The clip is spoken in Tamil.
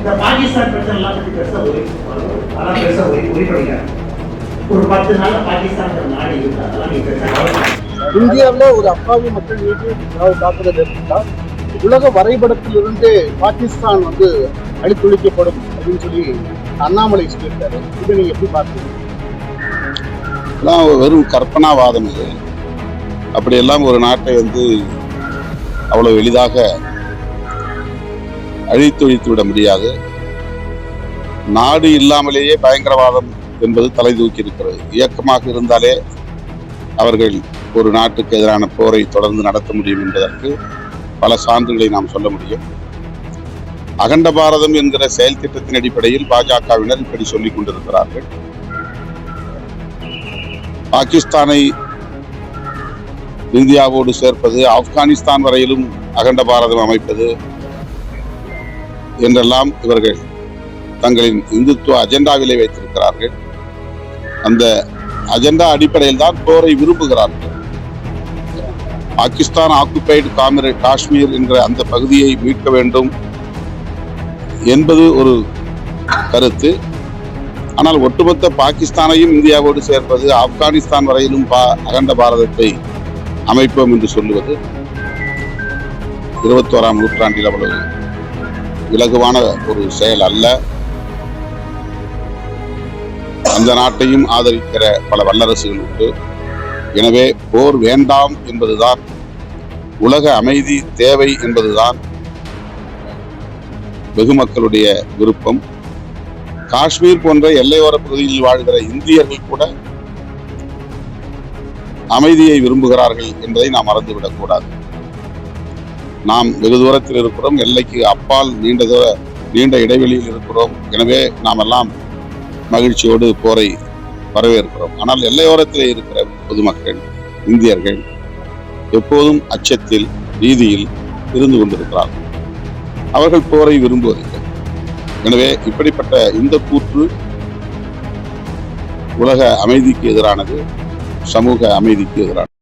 இந்த பாகிஸ்தான் பிரச்சனை எல்லாம் பத்தி பெருசா ஒளிபடிக்கிறாங்க. ஒரு 10 நாள் பாகிஸ்தான் நாடு இருக்கு, அதெல்லாம் நீங்க பெருசா இந்தியாவில் ஒரு அப்பாவி மக்கள் மீது தாக்குதல் ஏற்பட்டால் உலக வரைபடத்திலிருந்து பாகிஸ்தான் அழித்தொழிக்கப்படும் அப்படின்னு சொல்லி அண்ணாமலை சொல்லியிருக்காரு. இதை நீங்க எப்படி பார்க்குறீங்க? வெறும் கற்பனாவாதம் இது. அப்படியெல்லாம் ஒரு நாட்டை அவ்வளவு எளிதாக அழித்தொழித்து விட முடியாது. நாடு இல்லாமலேயே பயங்கரவாதம் என்பது தலை தூக்கி இருக்கிறது. இயக்கமாக இருந்தாலே அவர்கள் ஒரு நாட்டுக்கு எதிரான போரை தொடர்ந்து நடத்த முடியும் என்பதற்கு பல சான்றுகளை நாம் சொல்ல முடியும். அகண்ட பாரதம் என்கிற செயல் திட்டத்தின் அடிப்படையில் பாஜகவினர் இப்படி சொல்லிக் கொண்டிருக்கிறார்கள். பாகிஸ்தானை இந்தியாவோடு சேர்ப்பது, ஆப்கானிஸ்தான் வரையிலும் அகண்ட பாரதம் அமைப்பது என்றெல்லாம் இவர்கள் தங்களின் இந்துத்துவ அஜெண்டாவிலே வைத்திருக்கிறார்கள். அந்த அஜெண்டா அடிப்படையில் தான் போரை விரும்புகிறார்கள். பாகிஸ்தான் ஆக்குபைடு காஷ்மீர் என்ற அந்த பகுதியை மீட்க வேண்டும் என்பது ஒரு கருத்து. ஆனால் ஒட்டுமொத்த பாகிஸ்தானையும் இந்தியாவோடு சேர்ப்பது, ஆப்கானிஸ்தான் வரையிலும் அகண்ட பாரதத்தை அமைப்போம் என்று சொல்லுவது 21ஆம் நூற்றாண்டில் அவ்வளவு இலகுவான ஒரு செயல் அல்ல. அந்த நாட்டையும் ஆதரிக்கிற பல வல்லரசுகள் உண்டு. எனவே போர் வேண்டாம் என்பதுதான், உலக அமைதி தேவை என்பதுதான் வெகு மக்களுடைய விருப்பம். காஷ்மீர் போன்ற எல்லையோர பகுதியில் வாழ்கிற இந்தியர்கள் கூட அமைதியை விரும்புகிறார்கள் என்பதை நாம் மறந்துவிடக் கூடாது. நாம் வெகு தூரத்தில் இருக்கிறோம், எல்லைக்கு அப்பால் நீண்ட இடைவெளியில் இருக்கிறோம். எனவே நாம் எல்லாம் மகிழ்ச்சியோடு போரை வரவேற்கிறோம். ஆனால் எல்லையோரத்திலே இருக்கிற பொதுமக்கள், இந்தியர்கள் எப்போதும் அச்சத்தில், பீதியில் இருந்து கொண்டிருக்கிறார்கள். அவர்கள் போரை விரும்புவதில்லை. எனவே இப்படிப்பட்ட இந்த கூற்று உலக அமைதிக்கு எதிரானது, சமூக அமைதிக்கு எதிரானது.